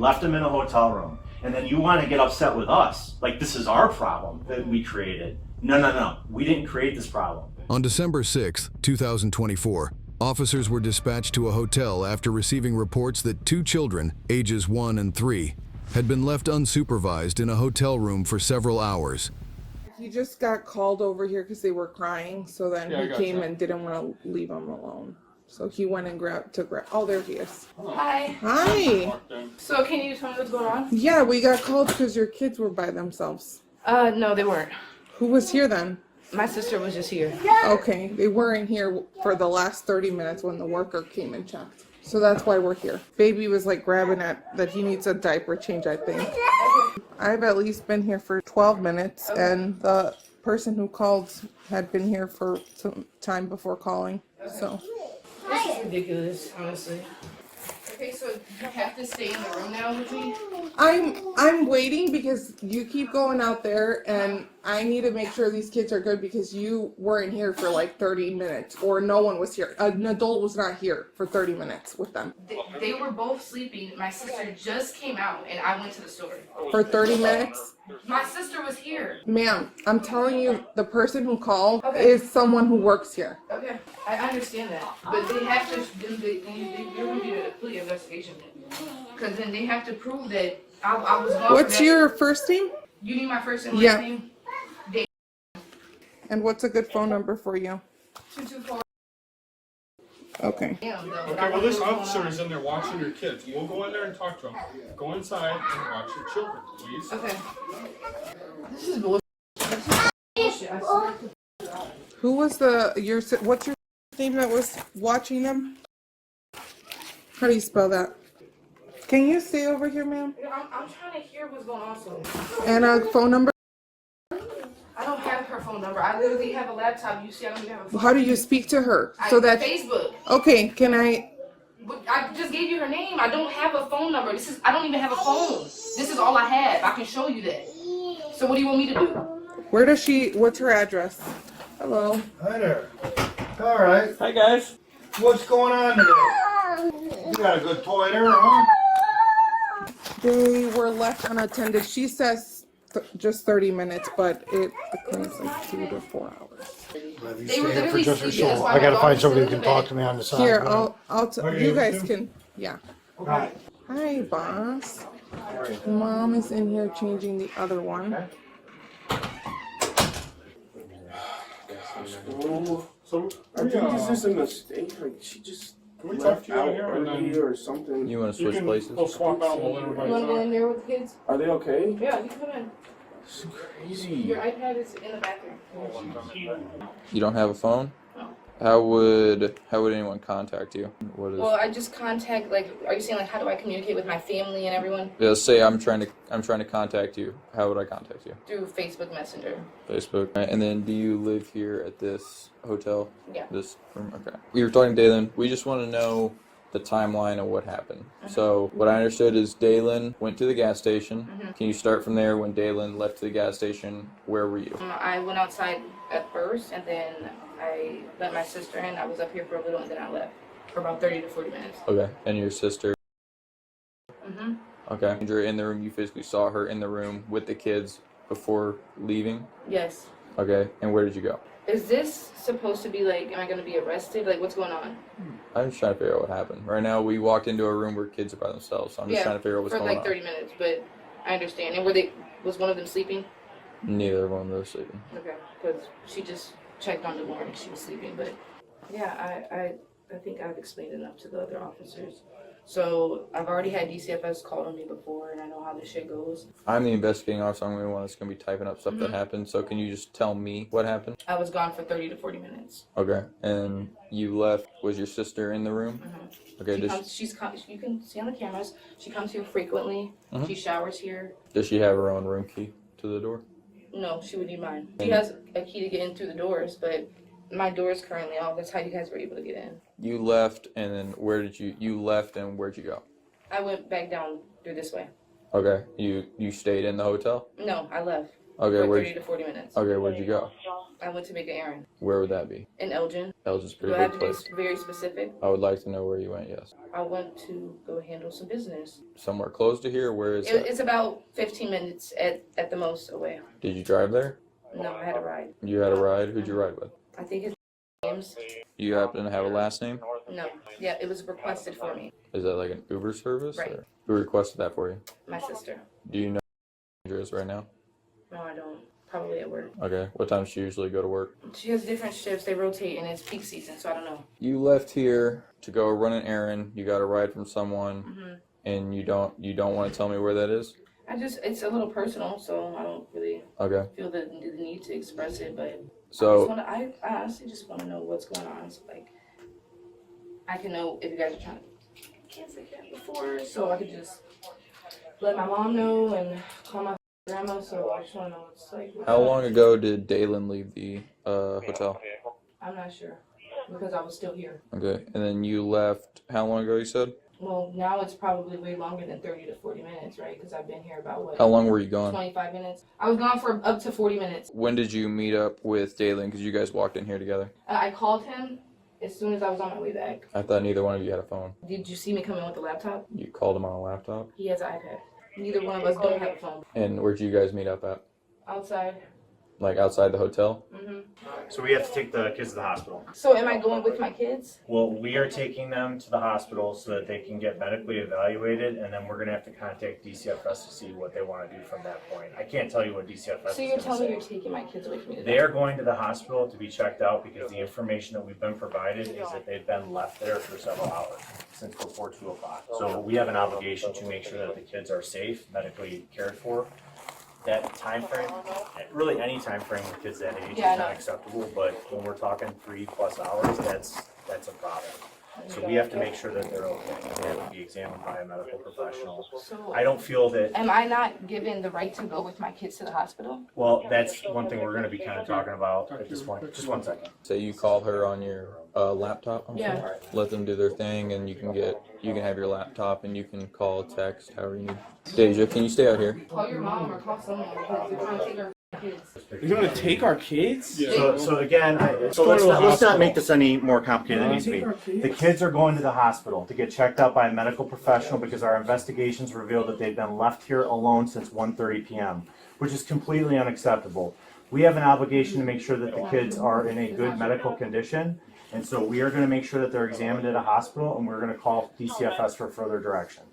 left him in a hotel room, and then you want to get upset with us, like this is our problem that we created. No, we didn't create this problem. On December 6, 2024, officers were dispatched to a hotel after receiving reports that 2 children, ages 1 and 3, had been left unsupervised in a hotel room for several hours. He just got called over here because they were crying, so then he came and didn't want to leave them alone. So he went and grabbed. Oh, there he is. Hi. Hi. So can you tell me what's going on? Yeah, we got called because your kids were by themselves. No, they weren't. Who was here then? My sister was just here. Okay, they weren't here for the last 30 minutes when the worker came and checked. So that's why we're here. Baby was like grabbing at that he needs a diaper change, I think. I've at least been here for 12 minutes, and the person who called had been here for some time before calling. So This is ridiculous, honestly. Okay, so you have to stay in the room now with me? I'm waiting because you keep going out there, and I need to make sure these kids are good because you weren't here for like 30 minutes, or no one was here. An adult was not here for 30 minutes with them. They were both sleeping. My sister just came out, and I went to the store. For 30 minutes? My sister was here. Ma'am, I'm telling you, the person who called is someone who works here. Okay, I understand that, but they have to. They're going to do a complete investigation, because then they have to prove that I was gone. What's your first name? You need my first and last name? And what's a good phone number for you? 224. Okay. Okay, well, this officer is in there watching your kids. We'll go in there and talk to them. Go inside and watch your children, please. Okay. This is bullshit. I swear. Who was what's your name that was watching them? How do you spell that? Can you stay over here, ma'am? I'm trying to hear what's going on. So. And a phone number? I don't have her phone number. I literally have a laptop. You see, I don't even have a phone. How do you speak to her? So that Facebook. Okay, can I? I just gave you her name. I don't have a phone number. I don't even have a phone. This is all I have. I can show you that. So what do you want me to do? What's her address? Hello. Hi there. All right. Hi, guys. What's going on today? You got a good toy there, huh? They were left unattended. She says just 30 minutes, but the claim's like 2 to 4 hours. They were literally sleeping. I gotta find somebody who can talk to me on the side. Here, you guys can, yeah. Hi. Hi, boss. Mom is in here changing the other one. So, I think this is a mistake. Like she just can we talk to you out here early or something. You want to switch places? We'll swap out. We'll let everybody You want to go talk. in there with the kids? Are they okay? Yeah, you come in. This is crazy. Your iPad is in the bathroom. You don't have a phone? No. How would anyone contact you? What is? Well, I just contact, like, are you saying, like, how do I communicate with my family and everyone? Yeah, say I'm trying to contact you. How would I contact you? Through Facebook Messenger. Facebook. Right, and then do you live here at this hotel? Yeah. This room? Okay. We were talking to Dalen. We just want to know the timeline of what happened. So what I understood is Dalen went to the gas station. Can you start from there? When Dalen left the gas station, where were you? I went outside at first, and then I let my sister in. I was up here for a little, and then I left for about 30 to 40 minutes. Okay. And your sister? Mm-hmm. Okay. You were in the room. You physically saw her in the room with the kids before leaving? Yes. Okay. And where did you go? Is this supposed to be, like, am I going to be arrested? Like, what's going on? I'm just trying to figure out what happened. Right now, we walked into a room where kids are by themselves, so I'm just trying to figure out what's going on. For like 30 minutes, but I understand. And was one of them sleeping? Neither one of them was sleeping. Okay, because she just checked on the morning, she was sleeping. But yeah, I think I've explained enough to the other officers. So I've already had DCFS called on me before, and I know how this shit goes. I'm the investigating officer. I'm the one that's going to be typing up stuff that happened. So can you just tell me what happened? I was gone for 30 to 40 minutes. Okay. And you left. Was your sister in the room? Okay. You can see on the cameras. She comes here frequently. She showers here. Does she have her own room key to the door? No, she would need mine. She has a key to get in through the doors, but my door is currently off. That's how you guys were able to get in. You left, and then where'd you go? I went back down through this way. Okay. You stayed in the hotel? No, I left. Okay, for where'd 30 to 40 minutes. Okay, where'd you go? I went to make an errand Where would that be? in Elgin. Elgin's a Do pretty I have big to be place. very specific? I would like to know where you went, yes. I went to go handle some business. Somewhere close to here? Where is that? It's about 15 minutes at the most away. Did you drive there? No, I had a ride. You had a ride? Who'd you ride with? I think it's James. You happen to have a last name? No. Yeah, it was requested for me. Is that like an Uber service? Right. Or who requested that for you? My sister. Do you know where she is right now? No, I don't. Probably at work. Okay. What time does she usually go to work? She has different shifts. They rotate, and it's peak season, so I don't know. You left here to go run an errand. You got a ride from someone, and you don't want to tell me where that is? It's a little personal, so I don't really Okay. feel the need to express it, but So I honestly just want to know what's going on. So, like, I can know if you guys are trying to cancel it before, so I could just let my mom know and call my grandma, so I just want to know what's like. how long ago did Dalen leave the hotel? I'm not sure, because I was still here. Okay. And then you left how long ago, you said? Well, now it's probably way longer than 30 to 40 minutes, right? Because I've been here about, what, How long were you gone? 25 minutes? I was gone for up to 40 minutes. When did you meet up with Dalen? Because you guys walked in here together. I called him as soon as I was on my way back. I thought neither one of you had a phone. Did you see me come in with the laptop? You called him on a laptop? He has an iPad. Neither one of us don't have a phone. And where'd you guys meet up at? Outside. Like outside the hotel? So we have to take the kids to the hospital. So am I going with my kids? Well, we are taking them to the hospital so that they can get medically evaluated, and then we're gonna have to contact DCFS to see what they wanna do from that point. I can't tell you what DCFS is So you're gonna telling me say. you're taking my kids away from me? They are going to the hospital to be checked out because the information that we've been provided is that they've been left there for several hours, since before 2 o'clock. So we have an obligation to make sure that the kids are safe, medically cared for. That time frame, really any time frame with kids that age is Yeah, I know. not acceptable, but when we're talking 3+ hours, that's a problem. So we have to make sure that they're okay. They have to be examined by a medical professional. So I don't feel that, am I not given the right to go with my kids to the hospital? well, that's one thing we're gonna be kind of talking about at this point. Just 1 second. Say you call her on your laptop. Yeah. Let them do their thing, and you can have your laptop, and you can call, text, however you need. Deja, can you stay out here? Call your mom or call someone because they're trying to take our kids. You're gonna take our kids? So again, let's not make this any more complicated than it needs to be. The kids are going to the hospital to get checked out by a medical professional because our investigations revealed that they've been left here alone since 1:30 p.m., which is completely unacceptable. We have an obligation to make sure that the kids are in a good medical condition, and so we are going to make sure that they're examined at a hospital, and we're going to call DCFS for further direction.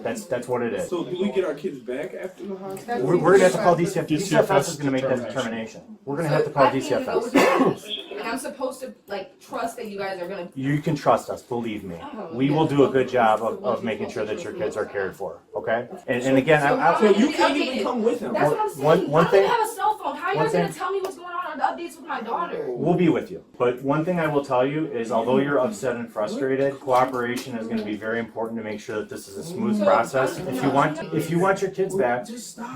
That's what it is. So do we get our kids back after the hospital? We're going to have to call DCFS. DCFS is going to make that determination. We're going to have to call I can't even go with DCFS. you, and I'm supposed to like trust that you guys are gonna. You can trust us, believe me. We will do a good job of making sure that your kids are cared for, okay? And again, So you can't even come with him. That's what I'm saying. One I don't thing- even have a cell phone. How are you one guys gonna thing- tell me what's going on or the updates with my daughter? we'll be with you. But one thing I will tell you is although you're upset and frustrated, cooperation is going to be very important to make sure that this is a smooth process. If you want your kids back,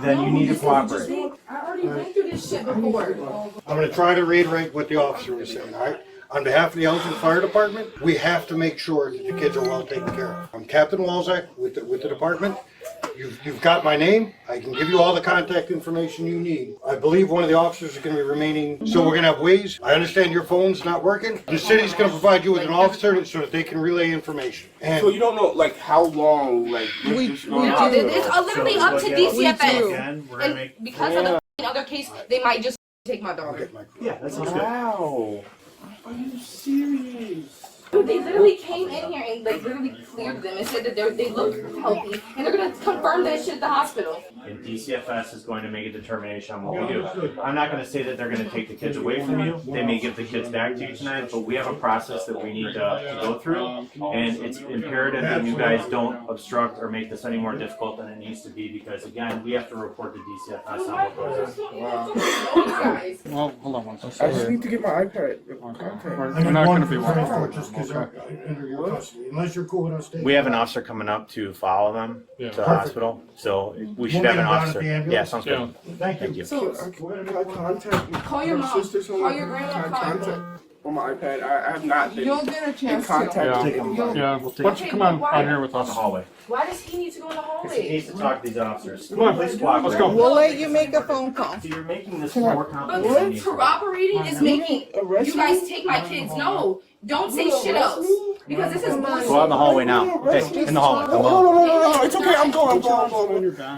then you need to cooperate. I already went through this shit before. I'm gonna try to reiterate what the officer was saying, all right? On behalf of the Elgin Fire Department, we have to make sure that the kids are well taken care of. I'm Captain Walzak with the department. You've got my name. I can give you all the contact information you need. I believe one of the officers is gonna be remaining, so we're gonna have ways. I understand your phone's not working. The city's gonna provide you with an officer so that they can relay information. So And you don't know like how long like this is going on? It's literally up to DCFS. Again, we're going to make, And because of the other case, they might just take my daughter. yeah, that sounds good. Wow. Are you serious? Dude, they literally came in here and like literally cleared them and said that they look healthy and they're gonna confirm that shit at the hospital. And DCFS is going to make a determination on what we do. I'm not going to say that they're going to take the kids away from you. They may give the kids back to you tonight, but we have a process that we need to go through. And it's imperative that you guys don't obstruct or make this any more difficult than it needs to be because, again, we have to report to DCFS on what goes on. Well, hold on one I second. just need to get my iPad contact. We're not going to be one for just because they're under your custody, unless you're cool with us taking. We have an officer coming up to follow them to the hospital, so we should We'll have an get them down at officer. the ambulance. Yeah, sounds good. Thank you. You. Can I contact Call your my mom. sister, Call your grandma. Can I Call your contact? on my iPad. I have not been You'll get a in chance contact to. Yeah. with Take 'em. anybody. Yeah. Why don't you come on out here with On the us? hallway. Why does he need to go in the Because he hallway? needs to talk to these officers. Come on, Please cooperate. let's go. We'll let you make a phone call. So you're making this more But complicated. than it needs to be. corroborating is making Arrest you guys take my kids. No, don't say shit else. Because this is Go out in bullshit. the hallway now. Okay, in the hallway. No, no, no, no, no, it's okay. I'm going.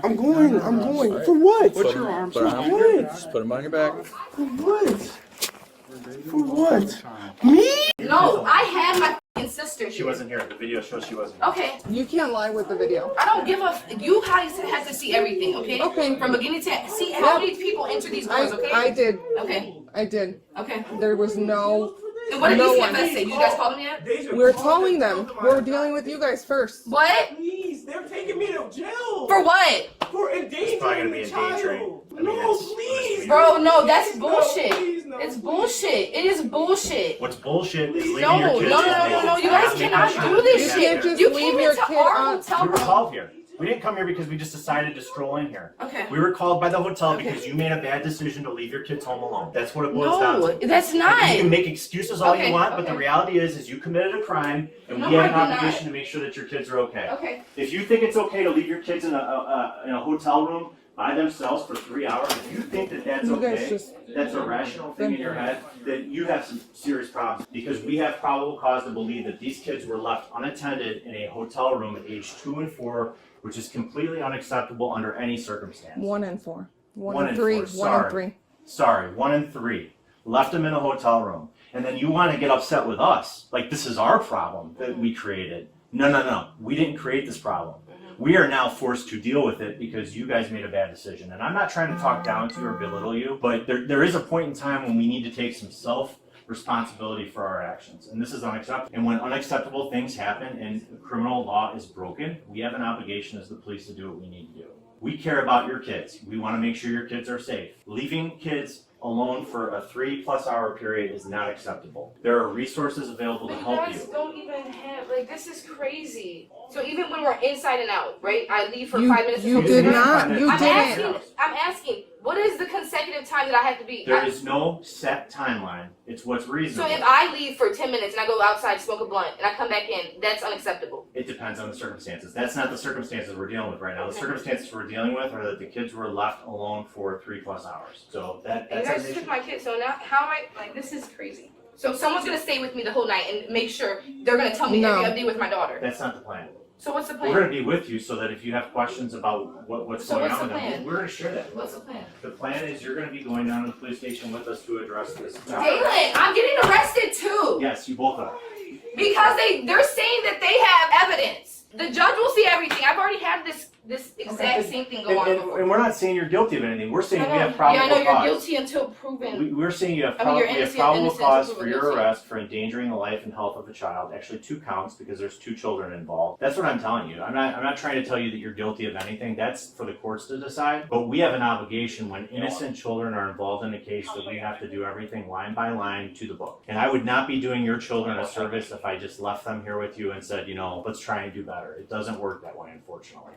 I'm going. For what? Put your arms Put 'em around on What? your, just put 'em on your back. For what? For what? Me? No, I had my fucking sister She here. wasn't here. The video shows she wasn't here. Okay, You can't lie with the video. I don't give a. You guys have to see everything, okay? Okay. From beginning to end. See how many people enter these doors, okay? I did. Okay, I did. okay. There was no. And what did No DCFS one. say? You guys called them yet? We're calling them. We're dealing with you guys first. What? Please, they're taking me to jail. For what? For It's probably gonna be endangering. I mean, No, it's- please. Bro, no, that's Please, no, bullshit. please, no. It's bullshit. It is bullshit. What's bullshit is leaving No, your no, kids. no, no, no, you guys cannot do this You shit. can't just You leave came your into kid our on- hotel We were room. called here. We didn't come here because we just decided to stroll in here. Okay. We were called by the hotel Okay. because you made a bad decision to leave your kids home alone. That's what it boils down No, to. that's You can not. make excuses all Okay, you want, but the okay. reality is you committed a crime, and No, we have I an did not. obligation to make sure that your kids are okay. Okay. If you think it's okay to leave your kids in a hotel room by themselves for 3 hours, if you think that that's You guys okay, just- that's a rational thing in your head, then you have some serious problems. Because we have probable cause to believe that these kids were left unattended in a hotel room at age 2 and 4, which is completely unacceptable under any circumstance. 1 and 4. 1 One and and 3. 4, 1 and sorry. 3. Sorry, 1 and 3. Left them in a hotel room. And then you want to get upset with us. Like this is our problem that we created. No, no, no. We didn't create this problem. We are now forced to deal with it because you guys made a bad decision. And I'm not trying to talk down to you or belittle you, but there is a point in time when we need to take some responsibility for our actions. And this is unacceptable. And when unacceptable things happen and criminal law is broken, we have an obligation as the police to do what we need to do. We care about your kids. We want to make sure your kids are safe. Leaving kids alone for a 3+ hour period is not acceptable. There are resources available to But you help guys you. don't even have, like, this is crazy. So even when we're inside and out, right? I leave for You- 5 minutes. you to did come not- back. you I'm didn't. asking, what is the consecutive time that I have to be? There is no set timeline. It's what's So reasonable. if I leave for 10 minutes and I go outside, smoke a blunt, and I come back in, that's unacceptable. It depends on the circumstances. That's not the circumstances we're dealing with right now. The Okay. circumstances we're dealing with are that the kids were left alone for 3+ hours. So And you that's guys an issue. took my kids, so now how am I, like, this is crazy. So someone's gonna stay with me the whole night and make sure they're gonna tell me No. every update with my daughter. That's not the plan. So what's the We're plan? going to be with you so that if you have questions about what's So going what's on the with them, plan? we're going to share that. What's the plan? The plan is you're going to be going down to the police station with us to address this. Daylan, I'm getting arrested too. Yes, you both are. Because they're saying that they have evidence. The judge will see everything. I've already had this exact same thing go on before. And we're not saying you're guilty of anything. We're saying I we know. have probable Yeah, I know you're cause. guilty until proven. We're saying you have, I mean, you're we have innocent, probable innocent cause until for your proven arrest for endangering the life and health of a child. Actually, 2 counts because there's 2 children involved. That's what I'm telling you. I'm not trying to tell you that you're guilty of anything. That's for the courts to decide. But we have an obligation when innocent children are involved in a case that we have to do everything line by line to the book. And I would not be doing your children a service if I just left them here with you and said, let's try and do better. It doesn't work that way, unfortunately.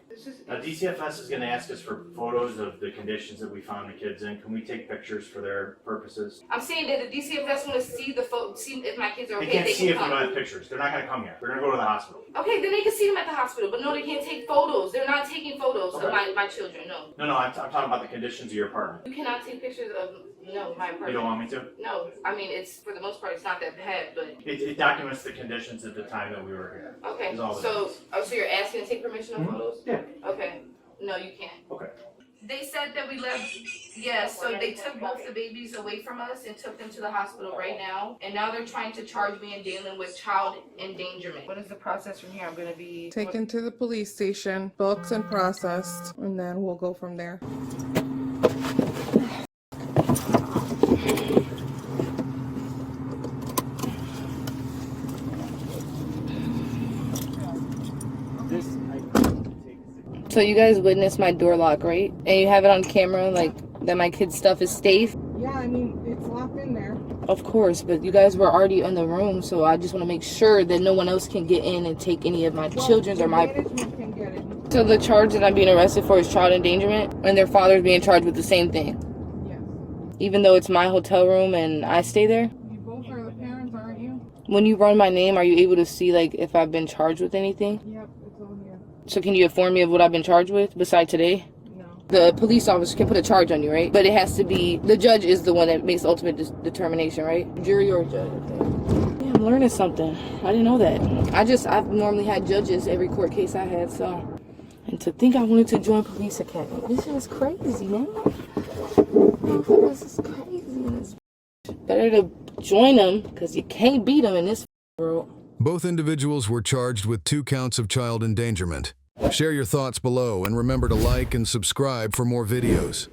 DCFS is going to ask us for photos of the conditions that we found the kids in. Can we take pictures for their purposes? I'm saying that the DCFS want to see the photo, see if my kids are They okay. can't They see if can we don't come. have pictures. They're not going to come here. They're going to go to the hospital. Okay, then they can see them at the hospital, but no, they can't take photos. They're not taking photos of Okay. my children. No, No, I'm talking about the conditions of your apartment. you cannot take pictures of my You apartment. don't want me to? No, I mean it's for the most part it's not that bad, but It documents the conditions at the time that we were here. okay. Is all it So is. so you're asking to take permission of Mhm. photos? Yeah. Okay. No, you can't. Okay. They said that we left. Yeah, so they took both the babies away from us and took them to the hospital right now. And now they're trying to charge me and Dalen with child endangerment. What is the process from here? I'm gonna be Taken to the police station, booked and processed, and then we'll go from there. So you guys witnessed my door lock, right? And you have it on camera, like that my kid's stuff is safe. Yeah, I mean, it's locked in there. Of course, but you guys were already in the room, so I just want to make sure that no one else can get in and take any of my children's or my. Management can get it. So the charge that I'm being arrested for is child endangerment, and their father's being charged with the same thing, Yes. even though it's my hotel room and I stay there. You both are the parents When you run my name, are you able to see like if I've been charged with anything? Yep, it's on here. So can you inform me of what I've been charged with besides today? No. The police officer can put a charge on you, right? But it has to be, the judge is the one that makes the ultimate determination, right? Jury or judge. Okay. Yeah, I'm learning something. I didn't know that. I've normally had judges every court case I had, so. And to think I wanted to join police academy. This is crazy, man. This is crazy. Better to join them, because you can't beat them in this world. Both individuals were charged with 2 counts of child endangerment. Share your thoughts below and remember to like and subscribe for more videos.